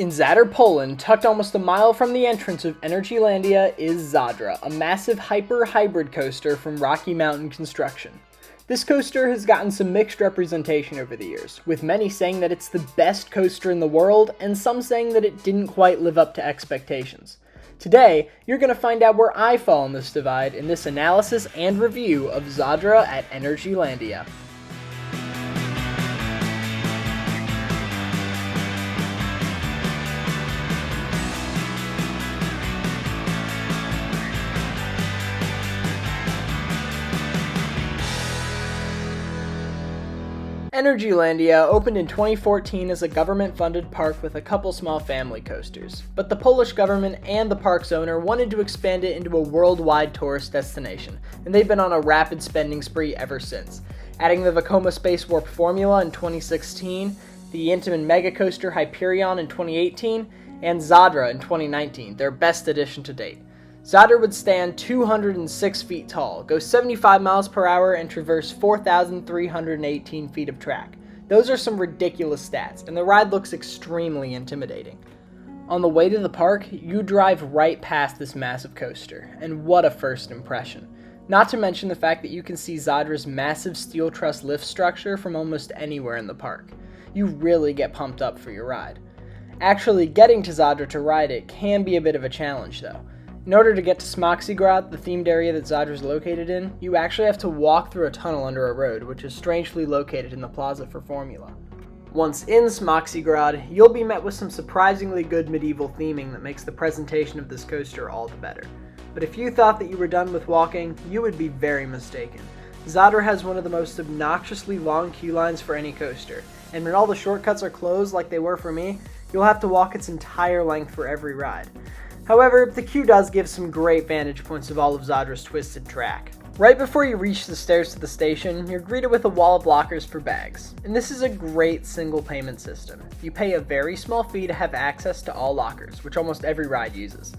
In Zadra, Poland, tucked almost a mile from the entrance of Energylandia, is Zadra, a massive hyper-hybrid coaster from Rocky Mountain Construction. This coaster has gotten some mixed representation over the years, with many saying that it's the best coaster in the world, and some saying that it didn't quite live up to expectations. Today, you're going to find out where I fall on this divide in this analysis and review of Zadra at Energylandia. Energylandia opened in 2014 as a government-funded park with a couple small family coasters, but the Polish government and the park's owner wanted to expand it into a worldwide tourist destination, and they've been on a rapid spending spree ever since, adding the Vekoma Space Warp Formula in 2016, the Intamin Mega Coaster Hyperion in 2018, and Zadra in 2019, their best addition to date. Zadra would stand 206 feet tall, go 75 miles per hour, and traverse 4,318 feet of track. Those are some ridiculous stats, and the ride looks extremely intimidating. On the way to the park, you drive right past this massive coaster, and what a first impression. Not to mention the fact that you can see Zadra's massive steel truss lift structure from almost anywhere in the park. You really get pumped up for your ride. Actually getting to Zadra to ride it can be a bit of a challenge though. In order to get to Smoxigrad, the themed area that Zadra is located in, you actually have to walk through a tunnel under a road, which is strangely located in the plaza for Formula. Once in Smoxigrad, you'll be met with some surprisingly good medieval theming that makes the presentation of this coaster all the better. But if you thought that you were done with walking, you would be very mistaken. Zadra has one of the most obnoxiously long queue lines for any coaster, and when all the shortcuts are closed like they were for me, you'll have to walk its entire length for every ride. However, the queue does give some great vantage points of all of Zadra's twisted track. Right before you reach the stairs to the station, you're greeted with a wall of lockers for bags. And this is a great single payment system. You pay a very small fee to have access to all lockers, which almost every ride uses.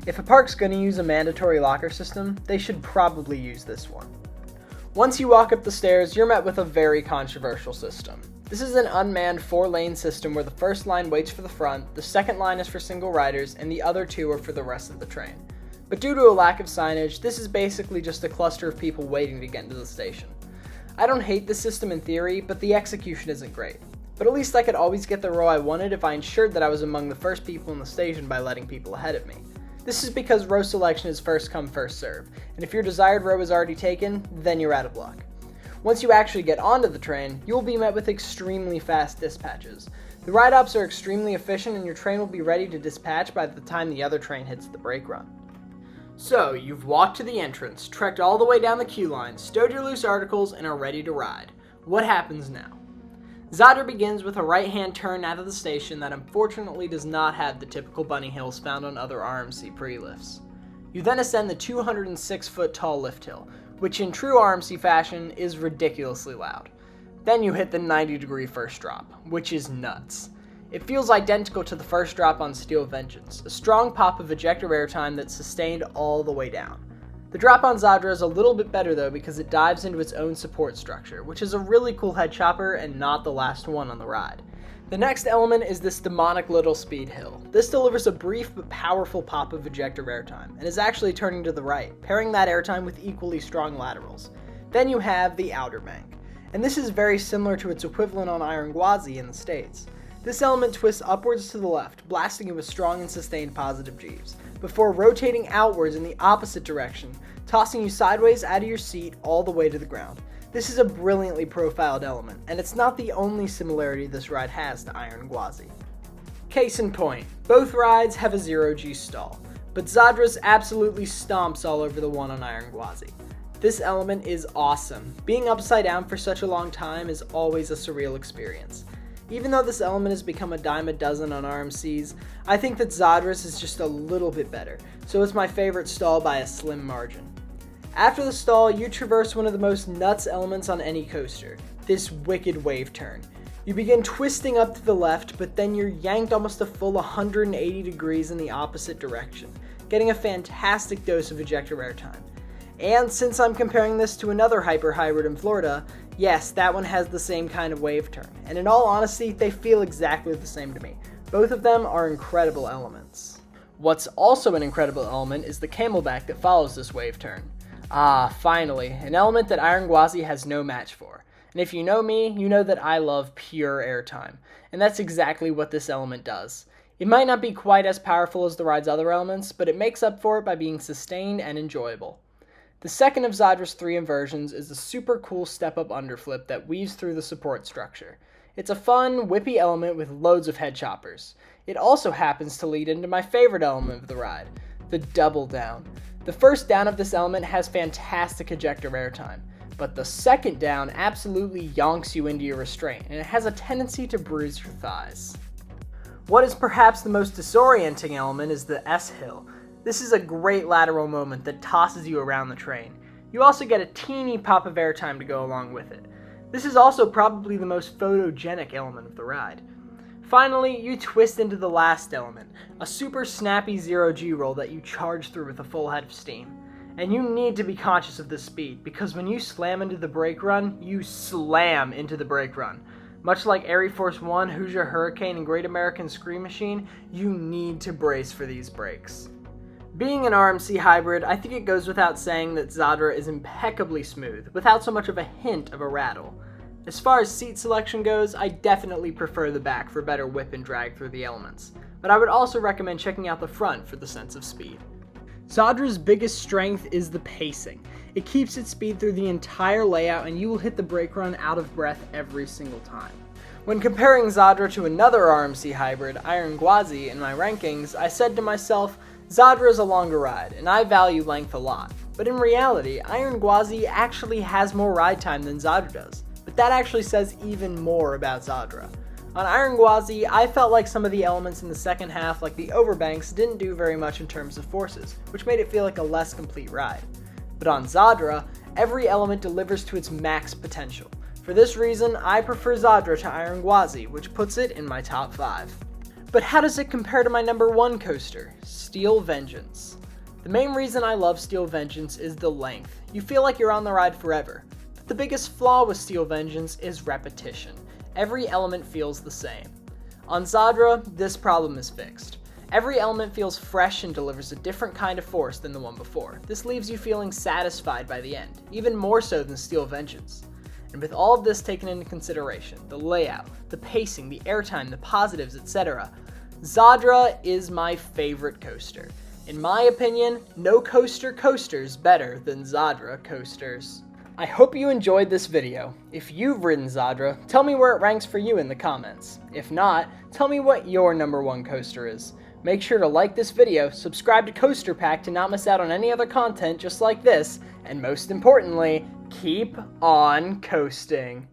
If a park's going to use a mandatory locker system, they should probably use this one. Once you walk up the stairs, you're met with a very controversial system. This is an unmanned 4-lane system where the first line waits for the front, the second line is for single riders, and the other two are for the rest of the train. But due to a lack of signage, this is basically just a cluster of people waiting to get into the station. I don't hate the system in theory, but the execution isn't great. But at least I could always get the row I wanted if I ensured that I was among the first people in the station by letting people ahead of me. This is because row selection is first come first serve, and if your desired row is already taken, then you're out of luck. Once you actually get onto the train, you will be met with extremely fast dispatches. The ride-ups are extremely efficient and your train will be ready to dispatch by the time the other train hits the brake run. So, you've walked to the entrance, trekked all the way down the queue line, stowed your loose articles, and are ready to ride. What happens now? Zadra begins with a right-hand turn out of the station that unfortunately does not have the typical bunny hills found on other RMC pre-lifts. You then ascend the 206-foot tall lift hill, which in true RMC fashion is ridiculously loud. Then you hit the 90-degree first drop, which is nuts. It feels identical to the first drop on Steel Vengeance, a strong pop of ejector airtime that's sustained all the way down. The drop on Zadra is a little bit better though because it dives into its own support structure, which is a really cool head chopper and not the last one on the ride. The next element is this demonic little speed hill. This delivers a brief but powerful pop of ejector airtime, and is actually turning to the right, pairing that airtime with equally strong laterals. Then you have the outer bank, and this is very similar to its equivalent on Iron Gwazi in the States. This element twists upwards to the left, blasting you with strong and sustained positive Gs, before rotating outwards in the opposite direction, tossing you sideways out of your seat all the way to the ground. This is a brilliantly profiled element, and it's not the only similarity this ride has to Iron Gwazi. Case in point, both rides have a 0G stall, but Zadra's absolutely stomps all over the one on Iron Gwazi. This element is awesome. Being upside down for such a long time is always a surreal experience. Even though this element has become a dime a dozen on RMCs, I think that Zadra's is just a little bit better, so it's my favorite stall by a slim margin. After the stall, you traverse one of the most nuts elements on any coaster, this wicked wave turn. You begin twisting up to the left, but then you're yanked almost a full 180 degrees in the opposite direction, getting a fantastic dose of ejector airtime. And since I'm comparing this to another hyper-hybrid in Florida, yes, that one has the same kind of wave turn, and in all honesty, they feel exactly the same to me. Both of them are incredible elements. What's also an incredible element is the camelback that follows this wave turn. Ah, finally, an element that Iron Gwazi has no match for. And if you know me, you know that I love pure airtime, and that's exactly what this element does. It might not be quite as powerful as the ride's other elements, but it makes up for it by being sustained and enjoyable. The second of Zadra's 3 inversions is a super cool step-up underflip that weaves through the support structure. It's a fun, whippy element with loads of head choppers. It also happens to lead into my favorite element of the ride, the double down. The first down of this element has fantastic ejector airtime, but the second down absolutely yonks you into your restraint, and it has a tendency to bruise your thighs. What is perhaps the most disorienting element is the S-hill. This is a great lateral moment that tosses you around the train. You also get a teeny pop of airtime to go along with it. This is also probably the most photogenic element of the ride. Finally, you twist into the last element, a super snappy 0G roll that you charge through with a full head of steam. And you need to be conscious of this speed, because when you slam into the brake run, you slam into the brake run. Much like Air Force One, Hoosier Hurricane, and Great American Scream Machine, you need to brace for these brakes. Being an RMC hybrid, I think it goes without saying that Zadra is impeccably smooth, without so much of a hint of a rattle. As far as seat selection goes, I definitely prefer the back for better whip and drag through the elements, but I would also recommend checking out the front for the sense of speed. Zadra's biggest strength is the pacing. It keeps its speed through the entire layout, and you will hit the brake run out of breath every single time. When comparing Zadra to another RMC hybrid, Iron Gwazi, in my rankings, I said to myself, Zadra is a longer ride, and I value length a lot. But in reality, Iron Gwazi actually has more ride time than Zadra does. But that actually says even more about Zadra. On Iron Gwazi, I felt like some of the elements in the second half, like the overbanks, didn't do very much in terms of forces, which made it feel like a less complete ride. But on Zadra, every element delivers to its max potential. For this reason, I prefer Zadra to Iron Gwazi, which puts it in my top 5. But how does it compare to my number 1 coaster, Steel Vengeance? The main reason I love Steel Vengeance is the length. You feel like you're on the ride forever. But the biggest flaw with Steel Vengeance is repetition. Every element feels the same. On Zadra, this problem is fixed. Every element feels fresh and delivers a different kind of force than the one before. This leaves you feeling satisfied by the end, even more so than Steel Vengeance. And with all of this taken into consideration, the layout, the pacing, the airtime, the positives, etc., Zadra is my favorite coaster. In my opinion, no coaster coasters better than Zadra coasters. I hope you enjoyed this video. If you've ridden Zadra, tell me where it ranks for you in the comments. If not, tell me what your number 1 coaster is. Make sure to like this video, subscribe to Coaster Pack to not miss out on any other content just like this, and most importantly, keep on coasting.